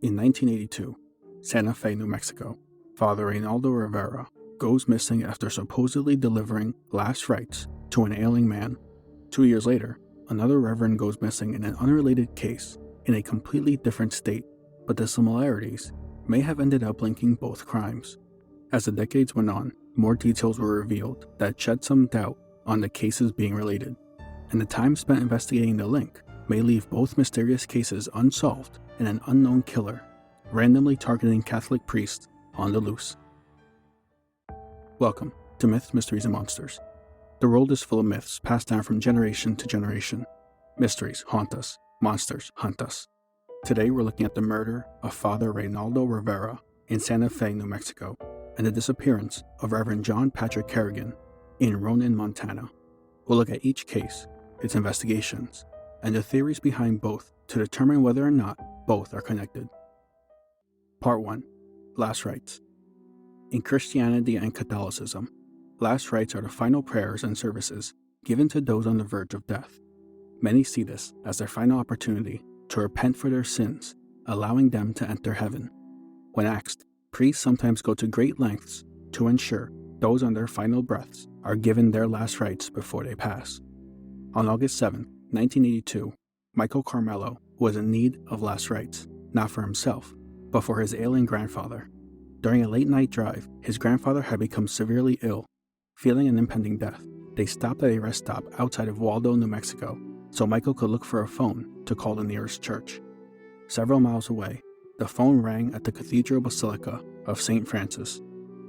In 1982, Santa Fe, New Mexico, Father Reynaldo Rivera goes missing after supposedly delivering last rites to an ailing man. 2 years later, another reverend goes missing in an unrelated case in a completely different state, but the similarities may have ended up linking both crimes. As the decades went on, more details were revealed that shed some doubt on the cases being related, and the time spent investigating the link may leave both mysterious cases unsolved and an unknown killer randomly targeting Catholic priests on the loose. Welcome to Myths, Mysteries, and Monsters. The world is full of myths passed down from generation to generation. Mysteries haunt us, monsters hunt us. Today we're looking at the murder of Father Reynaldo Rivera in Santa Fe, New Mexico, and the disappearance of Reverend John Patrick Kerrigan in Ronan, Montana. We'll look at each case, its investigations, and the theories behind both to determine whether or not both are connected. Part 1. Last Rites. In Christianity and Catholicism, last rites are the final prayers and services given to those on the verge of death. Many see this as their final opportunity to repent for their sins, allowing them to enter heaven. When asked, priests sometimes go to great lengths to ensure those on their final breaths are given their last rites before they pass. On August 7, 1982, Michael Carmelo was in need of last rites, not for himself, but for his ailing grandfather. During a late-night drive, his grandfather had become severely ill. Feeling an impending death, they stopped at a rest stop outside of Waldo, New Mexico, so Michael could look for a phone to call the nearest church. Several miles away, the phone rang at the Cathedral Basilica of St. Francis.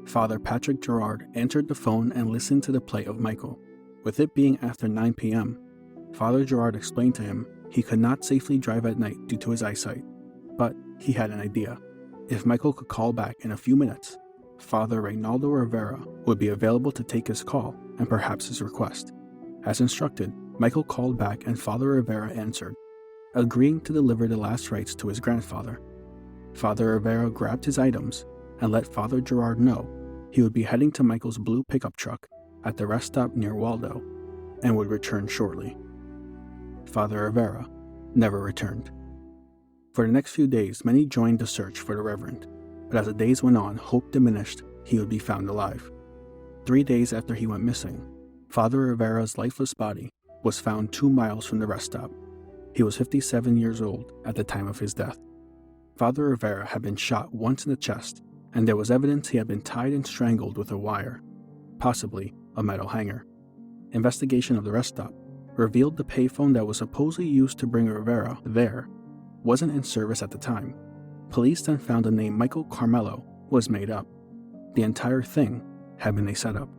Father Patrick Gerard answered the phone and listened to the plight of Michael. With it being after 9 p.m., Father Gerard explained to him he could not safely drive at night due to his eyesight, but he had an idea. If Michael could call back in a few minutes, Father Reynaldo Rivera would be available to take his call and perhaps his request. As instructed, Michael called back and Father Rivera answered, agreeing to deliver the last rites to his grandfather. Father Rivera grabbed his items and let Father Gerard know he would be heading to Michael's blue pickup truck at the rest stop near Waldo and would return shortly. Father Rivera never returned. For the next few days, many joined the search for the Reverend, but as the days went on, hope diminished he would be found alive. 3 days after he went missing, Father Rivera's lifeless body was found 2 miles from the rest stop. He was 57 years old at the time of his death. Father Rivera had been shot once in the chest, and there was evidence he had been tied and strangled with a wire, possibly a metal hanger. Investigation of the rest stop revealed the payphone that was supposedly used to bring Rivera there wasn't in service at the time. Police then found the name Michael Carmelo was made up. The entire thing had been a setup.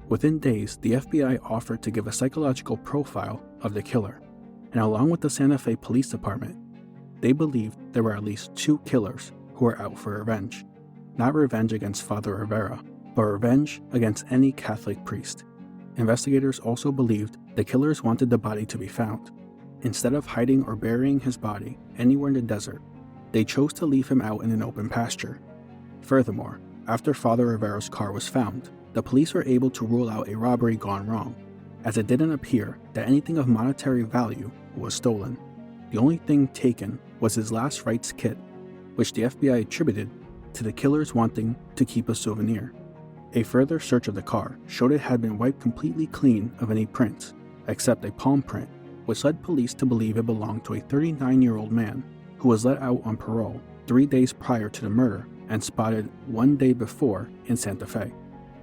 Within days, the FBI offered to give a psychological profile of the killer, and along with the Santa Fe Police Department, they believed there were at least 2 killers who were out for revenge. Not revenge against Father Rivera, but revenge against any Catholic priest. Investigators also believed the killers wanted the body to be found. Instead of hiding or burying his body anywhere in the desert, they chose to leave him out in an open pasture. Furthermore, after Father Rivera's car was found, the police were able to rule out a robbery gone wrong, as it didn't appear that anything of monetary value was stolen. The only thing taken was his last rites kit, which the FBI attributed to the killers wanting to keep a souvenir. A further search of the car showed it had been wiped completely clean of any prints, except a palm print, which led police to believe it belonged to a 39-year-old man who was let out on parole 3 days prior to the murder and spotted 1 day before in Santa Fe.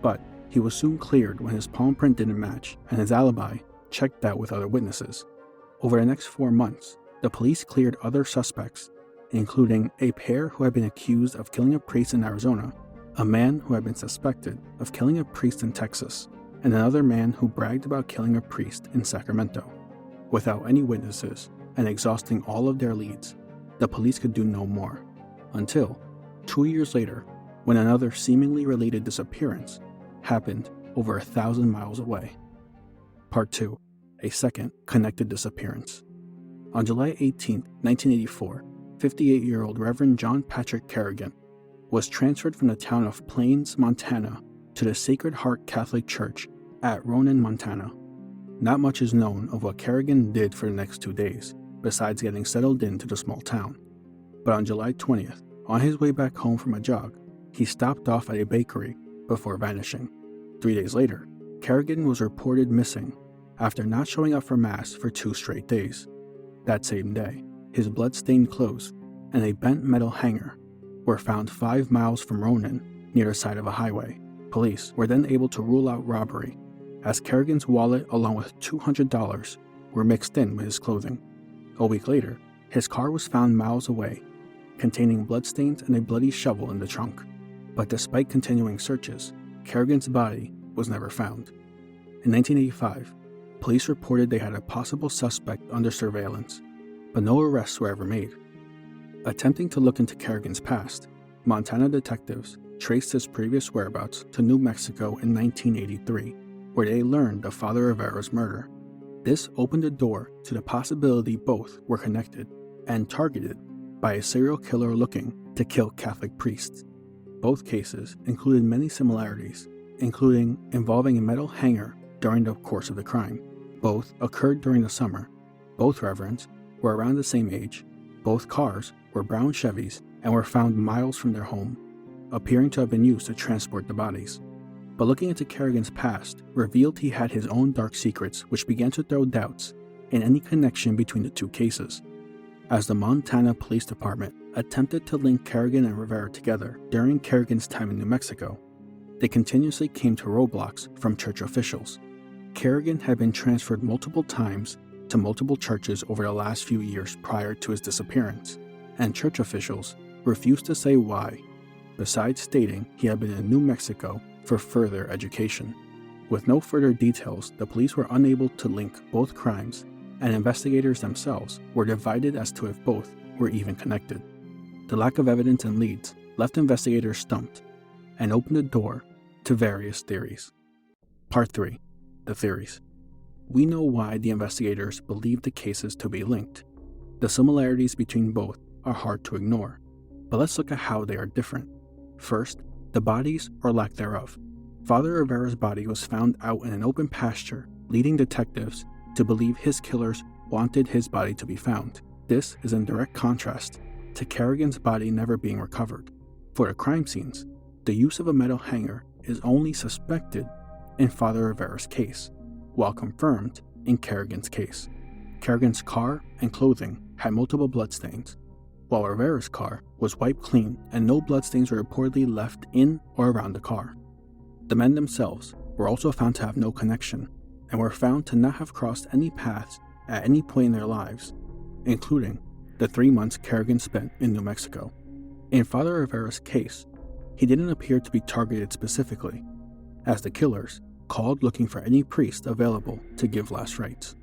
But he was soon cleared when his palm print didn't match and his alibi checked out with other witnesses. Over the next 4 months, the police cleared other suspects, including a pair who had been accused of killing a priest in Arizona, a man who had been suspected of killing a priest in Texas, and another man who bragged about killing a priest in Sacramento. Without any witnesses and exhausting all of their leads, the police could do no more, until 2 years later, when another seemingly related disappearance happened over 1,000 miles away. Part 2. A second connected disappearance. On July 18, 1984, 58-year-old Reverend John Patrick Kerrigan was transferred from the town of Plains, Montana to the Sacred Heart Catholic Church at Ronan, Montana. Not much is known of what Kerrigan did for the next 2 days, besides getting settled into the small town. but on July 20th, on his way back home from a jog, he stopped off at a bakery before vanishing. 3 days later, Kerrigan was reported missing after not showing up for Mass for 2 straight days. That same day, his blood-stained clothes and a bent metal hanger were found 5 miles from Ronan near the side of a highway. Police were then able to rule out robbery, as Kerrigan's wallet along with $200 were mixed in with his clothing. A week later, his car was found miles away, containing bloodstains and a bloody shovel in the trunk. But despite continuing searches, Kerrigan's body was never found. In 1985, police reported they had a possible suspect under surveillance, but no arrests were ever made. Attempting to look into Kerrigan's past, Montana detectives traced his previous whereabouts to New Mexico in 1983, where they learned of Father Rivera's murder. This opened the door to the possibility both were connected and targeted by a serial killer looking to kill Catholic priests. Both cases included many similarities, including involving a metal hanger during the course of the crime. Both occurred during the summer. Both reverends were around the same age. Both cars were brown Chevys and were found miles from their home, appearing to have been used to transport the bodies. But looking into Kerrigan's past revealed he had his own dark secrets, which began to throw doubts in any connection between the 2 cases. As the Montana Police Department attempted to link Kerrigan and Rivera together during Kerrigan's time in New Mexico, they continuously came to roadblocks from church officials. Kerrigan had been transferred multiple times to multiple churches over the last few years prior to his disappearance, and church officials refused to say why, besides stating he had been in New Mexico for further education. With no further details, the police were unable to link both crimes, and investigators themselves were divided as to if both were even connected. The lack of evidence and leads left investigators stumped and opened the door to various theories. Part 3. The theories. We know why the investigators believed the cases to be linked. The similarities between both are hard to ignore, but let's look at how they are different. First, the bodies or lack thereof. Father Rivera's body was found out in an open pasture, leading detectives to believe his killers wanted his body to be found. This is in direct contrast to Kerrigan's body never being recovered. For the crime scenes, the use of a metal hanger is only suspected in Father Rivera's case, while confirmed in Kerrigan's case. Kerrigan's car and clothing had multiple bloodstains, while Rivera's car was wiped clean and no bloodstains were reportedly left in or around the car. The men themselves were also found to have no connection and were found to not have crossed any paths at any point in their lives, including the 3 months Kerrigan spent in New Mexico. In Father Rivera's case, he didn't appear to be targeted specifically, as the killers called looking for any priest available to give last rites.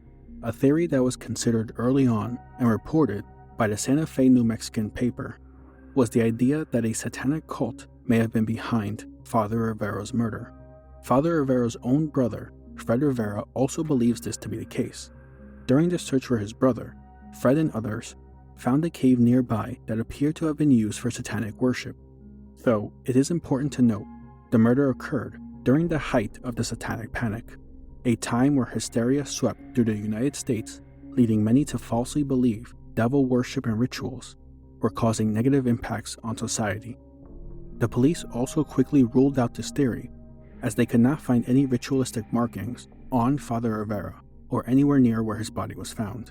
A theory that was considered early on and reported by the Santa Fe New Mexican paper was the idea that a satanic cult may have been behind Father Rivera's murder. Father Rivera's own brother, Fred Rivera, also believes this to be the case. During the search for his brother, Fred and others found a cave nearby that appeared to have been used for satanic worship. Though it is important to note, the murder occurred during the height of the satanic panic, a time where hysteria swept through the United States, leading many to falsely believe devil worship and rituals were causing negative impacts on society. The police also quickly ruled out this theory, as they could not find any ritualistic markings on Father Rivera or anywhere near where his body was found.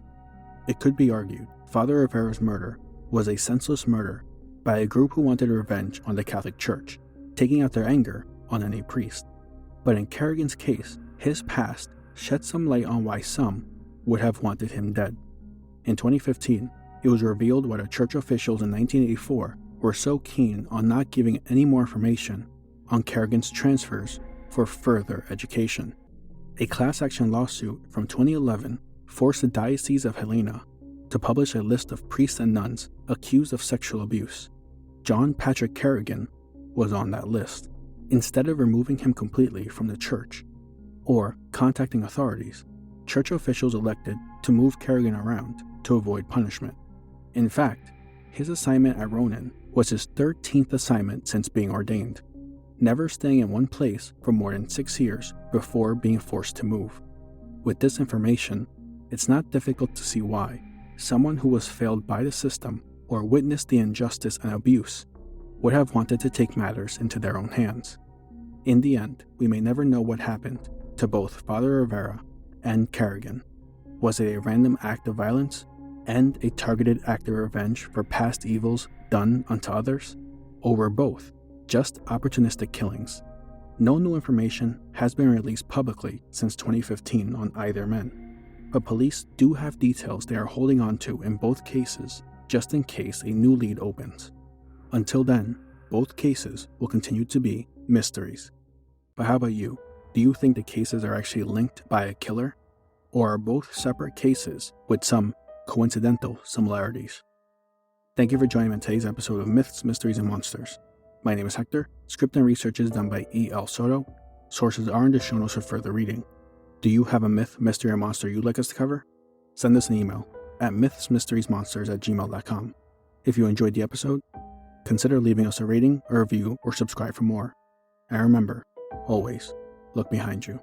It could be argued Father Rivera's murder was a senseless murder by a group who wanted revenge on the Catholic Church, taking out their anger on any priest. But in Kerrigan's case, his past shed some light on why some would have wanted him dead. In 2015, it was revealed why the church officials in 1984 were so keen on not giving any more information on Kerrigan's transfers for further education. A class action lawsuit from 2011 forced the Diocese of Helena to publish a list of priests and nuns accused of sexual abuse. John Patrick Kerrigan was on that list. Instead of removing him completely from the church or contacting authorities, church officials elected to move Kerrigan around to avoid punishment. In fact, his assignment at Ronan was his 13th assignment since being ordained, never staying in one place for more than 6 years before being forced to move. With this information, it's not difficult to see why someone who was failed by the system or witnessed the injustice and abuse would have wanted to take matters into their own hands. In the end, we may never know what happened to both Father Rivera and Kerrigan. Was it a random act of violence and a targeted act of revenge for past evils done unto others? Or were both just opportunistic killings? No new information has been released publicly since 2015 on either men, but police do have details they are holding on to in both cases just in case a new lead opens. Until then, both cases will continue to be mysteries. But how about you? Do you think the cases are actually linked by a killer? Or are both separate cases with some coincidental similarities? Thank you for joining me in today's episode of Myths, Mysteries, and Monsters. My name is Hector. Script and research is done by E.L Soto. Sources are in the show notes for further reading. Do you have a myth, mystery, or monster you'd like us to cover? Send us an email at mythsmysteriesmonsters@gmail.com. If you enjoyed the episode, consider leaving us a rating, a review, or subscribe for more. And remember, always look behind you.